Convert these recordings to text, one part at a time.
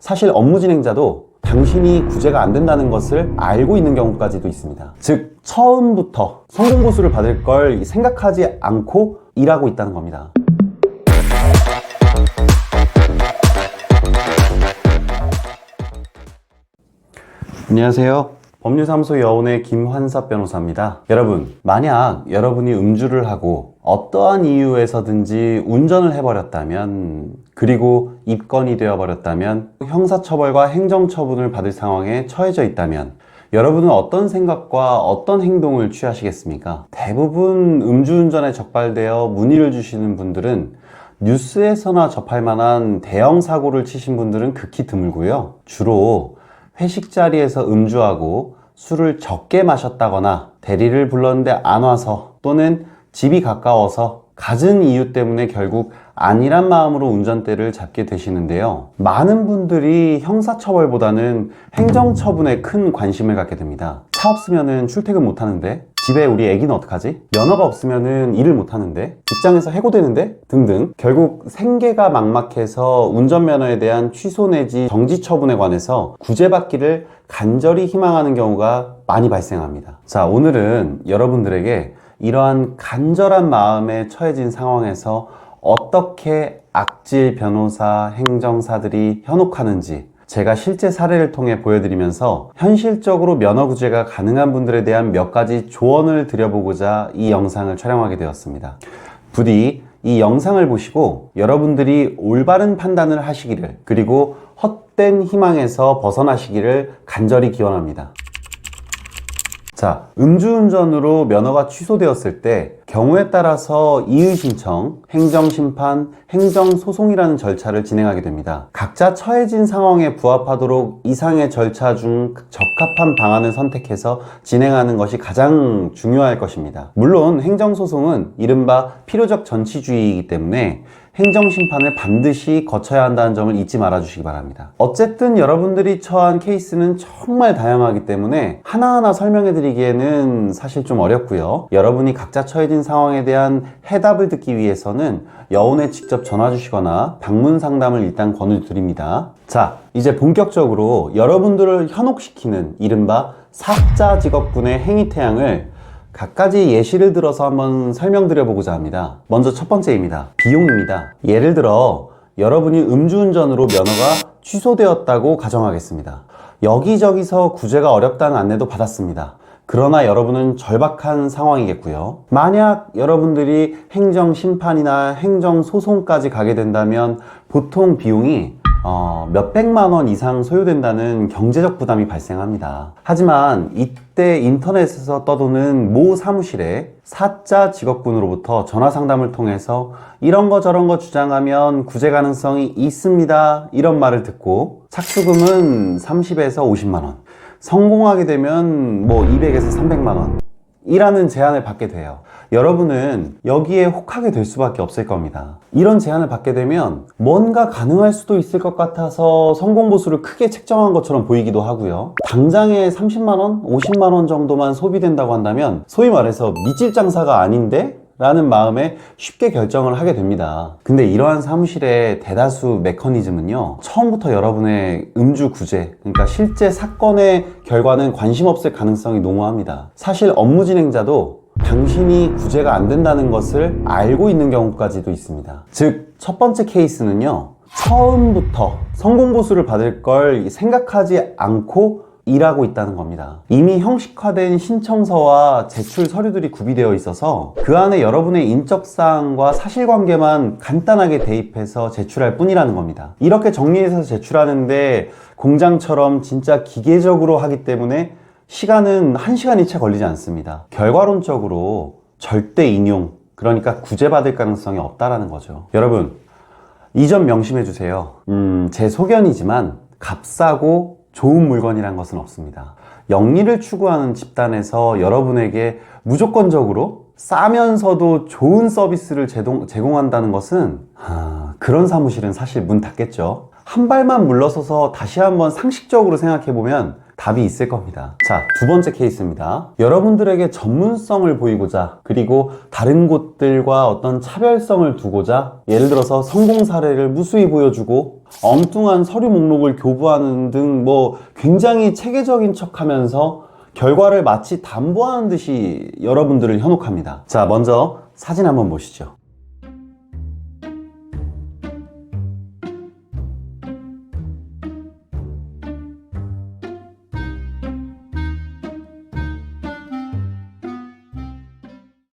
사실 업무 진행자도 당신이 구제가 안 된다는 것을 알고 있는 경우까지도 있습니다. 즉, 처음부터 성공 보수를 받을 걸 생각하지 않고 일하고 있다는 겁니다. 안녕하세요. 법률사무소 여운의 김환섭 변호사입니다. 여러분, 만약 여러분이 음주를 하고 어떠한 이유에서든지 운전을 해버렸다면, 그리고 입건이 되어버렸다면, 형사처벌과 행정처분을 받을 상황에 처해져 있다면 여러분은 어떤 생각과 어떤 행동을 취하시겠습니까? 대부분 음주운전에 적발되어 문의를 주시는 분들은 뉴스에서나 접할 만한 대형 사고를 치신 분들은 극히 드물고요. 주로 회식 자리에서 음주하고 술을 적게 마셨다거나 대리를 불렀는데 안 와서, 또는 집이 가까워서 갖은 이유 때문에 결국 아니란 마음으로 운전대를 잡게 되시는데요. 많은 분들이 형사처벌보다는 행정처분에 큰 관심을 갖게 됩니다. 차 없으면 출퇴근 못 하는데, 집에 우리 애기는 어떡하지? 면허가 없으면 일을 못 하는데, 직장에서 해고되는데? 등등. 결국 생계가 막막해서 운전면허에 대한 취소 내지 정지 처분에 관해서 구제받기를 간절히 희망하는 경우가 많이 발생합니다. 자, 오늘은 여러분들에게 이러한 간절한 마음에 처해진 상황에서 어떻게 악질 변호사, 행정사들이 현혹하는지 제가 실제 사례를 통해 보여드리면서 현실적으로 면허 구제가 가능한 분들에 대한 몇 가지 조언을 드려보고자 이 영상을 촬영하게 되었습니다. 부디 이 영상을 보시고 여러분들이 올바른 판단을 하시기를, 그리고 헛된 희망에서 벗어나시기를 간절히 기원합니다. 자, 음주운전으로 면허가 취소되었을 때 경우에 따라서 이의신청, 행정심판, 행정소송이라는 절차를 진행하게 됩니다. 각자 처해진 상황에 부합하도록 이상의 절차 중 적합한 방안을 선택해서 진행하는 것이 가장 중요할 것입니다. 물론 행정소송은 이른바 필요적 전치주의이기 때문에 행정심판을 반드시 거쳐야 한다는 점을 잊지 말아 주시기 바랍니다. 어쨌든 여러분들이 처한 케이스는 정말 다양하기 때문에 하나하나 설명해 드리기에는 사실 좀 어렵고요. 여러분이 각자 처해진 상황에 대한 해답을 듣기 위해서는 여운에 직접 전화 주시거나 방문 상담을 일단 권유드립니다. 자, 이제 본격적으로 여러분들을 현혹시키는 이른바 사자 직업군의 행위 태양을 각가지 예시를 들어서 한번 설명드려 보고자 합니다. 먼저 첫 번째입니다. 비용입니다. 예를 들어 여러분이 음주운전으로 면허가 취소되었다고 가정하겠습니다. 여기저기서 구제가 어렵다는 안내도 받았습니다. 그러나 여러분은 절박한 상황이겠고요. 만약 여러분들이 행정심판이나 행정소송까지 가게 된다면 보통 비용이 몇백만 원 이상 소요된다는 경제적 부담이 발생합니다. 하지만 이때 인터넷에서 떠도는 모 사무실에 사자 직업군으로부터 전화 상담을 통해서 이런 거 저런 거 주장하면 구제 가능성이 있습니다, 이런 말을 듣고 착수금은 30에서 50만 원, 성공하게 되면 뭐 200에서 300만 원 이라는 제안을 받게 돼요. 여러분은 여기에 혹하게 될 수밖에 없을 겁니다. 이런 제안을 받게 되면 뭔가 가능할 수도 있을 것 같아서 성공 보수를 크게 책정한 것처럼 보이기도 하고요. 당장에 30만원, 50만원 정도만 소비된다고 한다면 소위 말해서 밑집 장사가 아닌데? 라는 마음에 쉽게 결정을 하게 됩니다. 근데 이러한 사무실의 대다수 메커니즘은요, 처음부터 여러분의 음주 구제, 그러니까 실제 사건의 결과는 관심 없을 가능성이 농후합니다. 사실 업무 진행자도 당신이 구제가 안 된다는 것을 알고 있는 경우까지도 있습니다. 즉, 첫 번째 케이스는요, 처음부터 성공 보수를 받을 걸 생각하지 않고 일하고 있다는 겁니다. 이미 형식화된 신청서와 제출 서류들이 구비되어 있어서 그 안에 여러분의 인적사항과 사실관계만 간단하게 대입해서 제출할 뿐이라는 겁니다. 이렇게 정리해서 제출하는데 공장처럼 진짜 기계적으로 하기 때문에 시간은 1시간이 채 걸리지 않습니다. 결과론적으로 절대 인용, 그러니까 구제받을 가능성이 없다라는 거죠. 여러분, 이 점 명심해 주세요. 제 소견이지만 값싸고 좋은 물건이란 것은 없습니다. 영리를 추구하는 집단에서 여러분에게 무조건적으로 싸면서도 좋은 서비스를 제공한다는 것은 그런 사무실은 사실 문 닫겠죠. 한 발만 물러서서 다시 한번 상식적으로 생각해보면 답이 있을 겁니다. 자, 두 번째 케이스입니다. 여러분들에게 전문성을 보이고자, 그리고 다른 곳들과 어떤 차별성을 두고자, 예를 들어서 성공 사례를 무수히 보여주고 엉뚱한 서류 목록을 교부하는 등 뭐 굉장히 체계적인 척 하면서 결과를 마치 담보하는 듯이 여러분들을 현혹합니다. 자, 먼저 사진 한번 보시죠.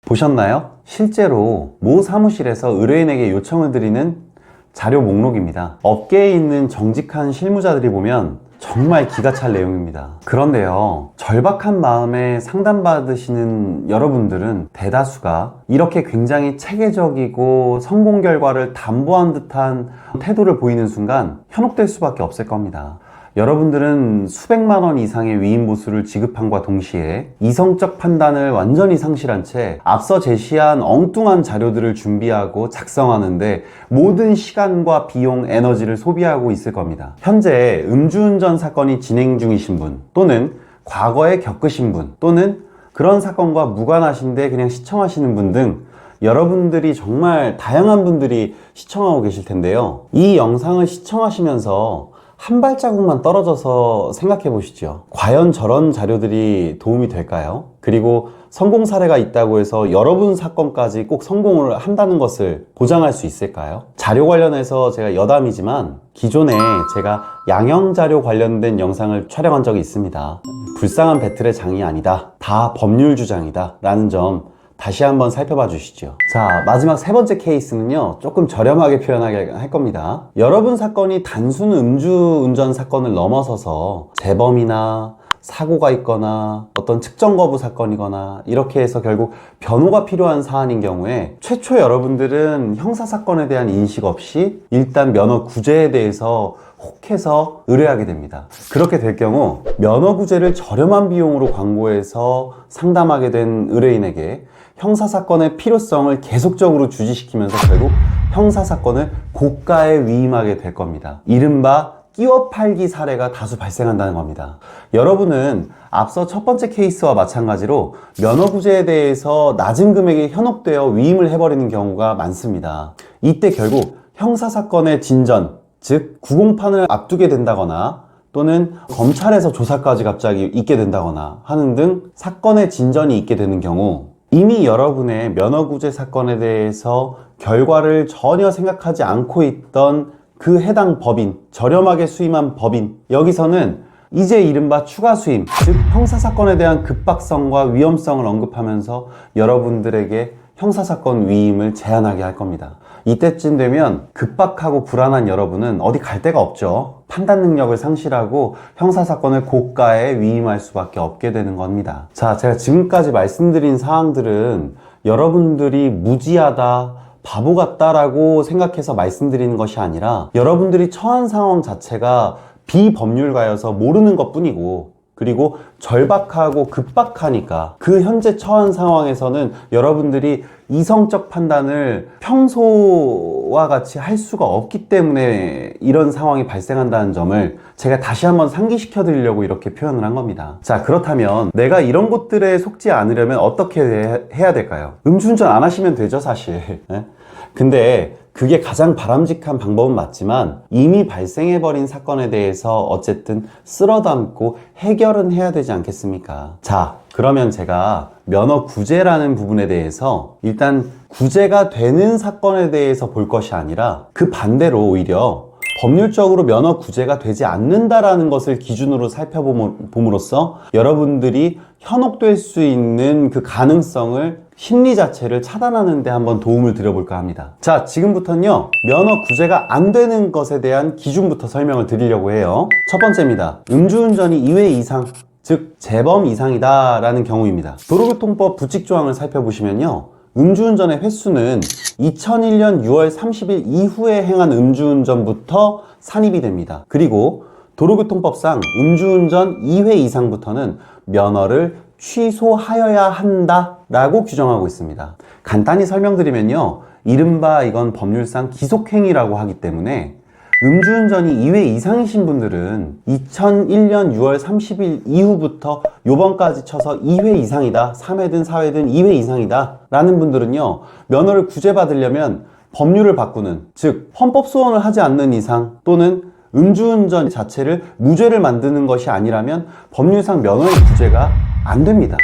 보셨나요? 실제로 모 사무실에서 의뢰인에게 요청을 드리는 자료 목록입니다. 업계에 있는 정직한 실무자들이 보면 정말 기가 찰 내용입니다. 그런데요, 절박한 마음에 상담받으시는 여러분들은 대다수가 이렇게 굉장히 체계적이고 성공 결과를 담보한 듯한 태도를 보이는 순간 현혹될 수밖에 없을 겁니다. 여러분들은 수백만 원 이상의 위임 보수를 지급함과 동시에 이성적 판단을 완전히 상실한 채 앞서 제시한 엉뚱한 자료들을 준비하고 작성하는데 모든 시간과 비용, 에너지를 소비하고 있을 겁니다. 현재 음주운전 사건이 진행 중이신 분, 또는 과거에 겪으신 분, 또는 그런 사건과 무관하신데 그냥 시청하시는 분 등 여러분들이 정말 다양한 분들이 시청하고 계실 텐데요. 이 영상을 시청하시면서 한 발자국만 떨어져서 생각해 보시죠. 과연 저런 자료들이 도움이 될까요? 그리고 성공 사례가 있다고 해서 여러분 사건까지 꼭 성공을 한다는 것을 보장할 수 있을까요? 자료 관련해서 제가 여담이지만 기존에 제가 양형자료 관련된 영상을 촬영한 적이 있습니다. 불쌍한 배틀의 장이 아니다. 다 법률 주장이다. 라는 점 다시 한번 살펴봐 주시죠. 자, 마지막 세 번째 케이스는요, 조금 저렴하게 표현하게 할 겁니다. 여러분 사건이 단순 음주운전 사건을 넘어서서 재범이나 사고가 있거나 어떤 측정 거부 사건이거나 이렇게 해서 결국 변호가 필요한 사안인 경우에 최초 여러분들은 형사사건에 대한 인식 없이 일단 면허 구제에 대해서 혹해서 의뢰하게 됩니다. 그렇게 될 경우 면허 구제를 저렴한 비용으로 광고해서 상담하게 된 의뢰인에게 형사사건의 필요성을 계속적으로 주지시키면서 결국 형사사건을 고가에 위임하게 될 겁니다. 이른바 끼워 팔기 사례가 다수 발생한다는 겁니다. 여러분은 앞서 첫 번째 케이스와 마찬가지로 면허 구제에 대해서 낮은 금액에 현혹되어 위임을 해버리는 경우가 많습니다. 이때 결국 형사사건의 진전, 즉 구공판을 앞두게 된다거나 또는 검찰에서 조사까지 갑자기 있게 된다거나 하는 등 사건의 진전이 있게 되는 경우 이미 여러분의 면허구제 사건에 대해서 결과를 전혀 생각하지 않고 있던 그 해당 법인, 저렴하게 수임한 법인, 여기서는 이제 이른바 추가 수임, 즉 형사사건에 대한 급박성과 위험성을 언급하면서 여러분들에게 형사사건 위임을 제한하게 할 겁니다. 이때쯤 되면 급박하고 불안한 여러분은 어디 갈 데가 없죠. 판단 능력을 상실하고 형사사건을 고가에 위임할 수밖에 없게 되는 겁니다. 자, 제가 지금까지 말씀드린 사항들은 여러분들이 무지하다, 바보 같다라고 생각해서 말씀드리는 것이 아니라 여러분들이 처한 상황 자체가 비법률가여서 모르는 것 뿐이고, 그리고 절박하고 급박하니까 그 현재 처한 상황에서는 여러분들이 이성적 판단을 평소와 같이 할 수가 없기 때문에 이런 상황이 발생한다는 점을 제가 다시 한번 상기시켜 드리려고 이렇게 표현을 한 겁니다. 자, 그렇다면 내가 이런 것들에 속지 않으려면 어떻게 해야 될까요? 음주운전 안 하시면 되죠, 사실. 근데 그게 가장 바람직한 방법은 맞지만 이미 발생해버린 사건에 대해서 어쨌든 쓸어담고 해결은 해야 되지 않겠습니까? 자, 그러면 제가 면허 구제라는 부분에 대해서 일단 구제가 되는 사건에 대해서 볼 것이 아니라 그 반대로 오히려 법률적으로 면허 구제가 되지 않는다라는 것을 기준으로 살펴봄으로써 여러분들이 현혹될 수 있는 그 가능성을 심리 자체를 차단하는 데 한번 도움을 드려볼까 합니다. 자, 지금부터는요, 면허 구제가 안 되는 것에 대한 기준부터 설명을 드리려고 해요. 첫 번째입니다. 음주운전이 2회 이상, 즉 재범 이상이다 라는 경우입니다. 도로교통법 부칙조항을 살펴보시면요, 음주운전의 횟수는 2001년 6월 30일 이후에 행한 음주운전부터 산입이 됩니다. 그리고 도로교통법상 음주운전 2회 이상부터는 면허를 취소하여야 한다 라고 규정하고 있습니다. 간단히 설명드리면요, 이른바 이건 법률상 기속행위라고 하기 때문에 음주운전이 2회 이상이신 분들은 2001년 6월 30일 이후부터 요번까지 쳐서 2회 이상이다, 3회든 4회든 2회 이상이다 라는 분들은요, 면허를 구제받으려면 법률을 바꾸는, 즉 헌법 소원을 하지 않는 이상 또는 음주운전 자체를 무죄를 만드는 것이 아니라면 법률상 면허의 구제가 안 됩니다.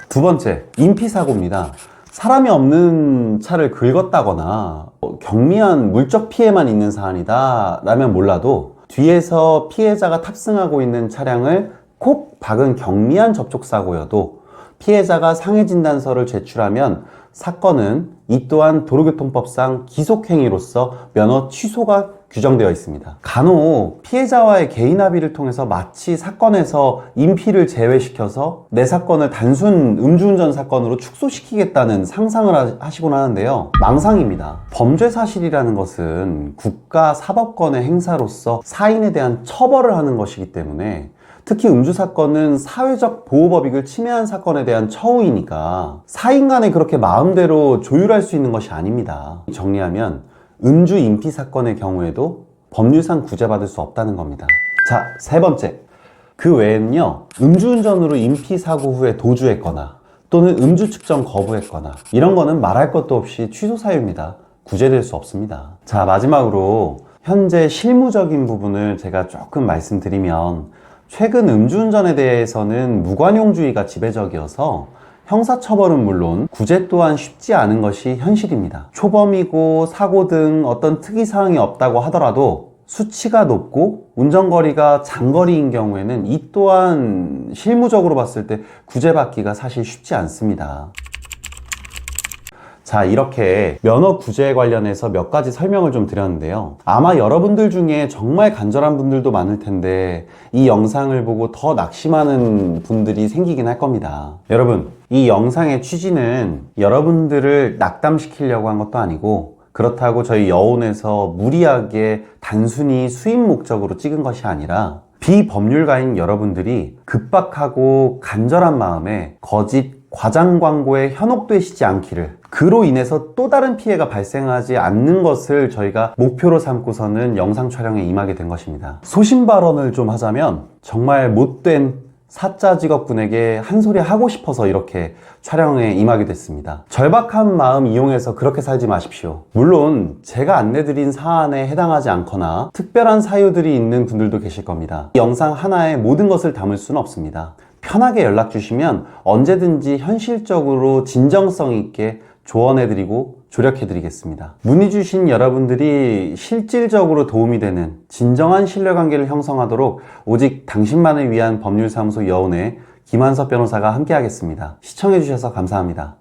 두 번째, 인피사고입니다. 사람이 없는 차를 긁었다거나 경미한 물적 피해만 있는 사안이다 라면 몰라도 뒤에서 피해자가 탑승하고 있는 차량을 콕 박은 경미한 접촉사고여도 피해자가 상해진단서를 제출하면 사건은 이 또한 도로교통법상 기속행위로서 면허 취소가 규정되어 있습니다. 간혹 피해자와의 개인 합의를 통해서 마치 사건에서 인피를 제외시켜서 내 사건을 단순 음주운전 사건으로 축소시키겠다는 상상을 하시곤 하는데요. 망상입니다. 범죄 사실이라는 것은 국가 사법권의 행사로서 사인에 대한 처벌을 하는 것이기 때문에 특히 음주 사건은 사회적 보호법익을 침해한 사건에 대한 처우이니까 사인 간에 그렇게 마음대로 조율할 수 있는 것이 아닙니다. 정리하면 음주 인피 사건의 경우에도 법률상 구제받을 수 없다는 겁니다. 자, 세 번째. 그 외에는요, 음주운전으로 인피 사고 후에 도주했거나 또는 음주 측정 거부했거나 이런 거는 말할 것도 없이 취소 사유입니다. 구제될 수 없습니다. 자, 마지막으로 현재 실무적인 부분을 제가 조금 말씀드리면 최근 음주운전에 대해서는 무관용주의가 지배적이어서 형사처벌은 물론 구제 또한 쉽지 않은 것이 현실입니다. 초범이고 사고 등 어떤 특이사항이 없다고 하더라도 수치가 높고 운전거리가 장거리인 경우에는 이 또한 실무적으로 봤을 때 구제받기가 사실 쉽지 않습니다. 자, 이렇게 면허 구제에 관련해서 몇 가지 설명을 좀 드렸는데요. 아마 여러분들 중에 정말 간절한 분들도 많을 텐데 이 영상을 보고 더 낙심하는 분들이 생기긴 할 겁니다. 여러분, 이 영상의 취지는 여러분들을 낙담시키려고 한 것도 아니고 그렇다고 저희 여온에서 무리하게 단순히 수입 목적으로 찍은 것이 아니라 비법률가인 여러분들이 급박하고 간절한 마음에 거짓 과장 광고에 현혹되시지 않기를, 그로 인해서 또 다른 피해가 발생하지 않는 것을 저희가 목표로 삼고서는 영상 촬영에 임하게 된 것입니다. 소신 발언을 좀 하자면 정말 못된 사짜 직업군에게 한 소리 하고 싶어서 이렇게 촬영에 임하게 됐습니다. 절박한 마음 이용해서 그렇게 살지 마십시오. 물론 제가 안내드린 사안에 해당하지 않거나 특별한 사유들이 있는 분들도 계실 겁니다. 이 영상 하나에 모든 것을 담을 수는 없습니다. 편하게 연락 주시면 언제든지 현실적으로 진정성 있게 조언해드리고 조력해드리겠습니다. 문의 주신 여러분들이 실질적으로 도움이 되는 진정한 신뢰관계를 형성하도록 오직 당신만을 위한 법률사무소 여온의 김한섭 변호사가 함께하겠습니다. 시청해주셔서 감사합니다.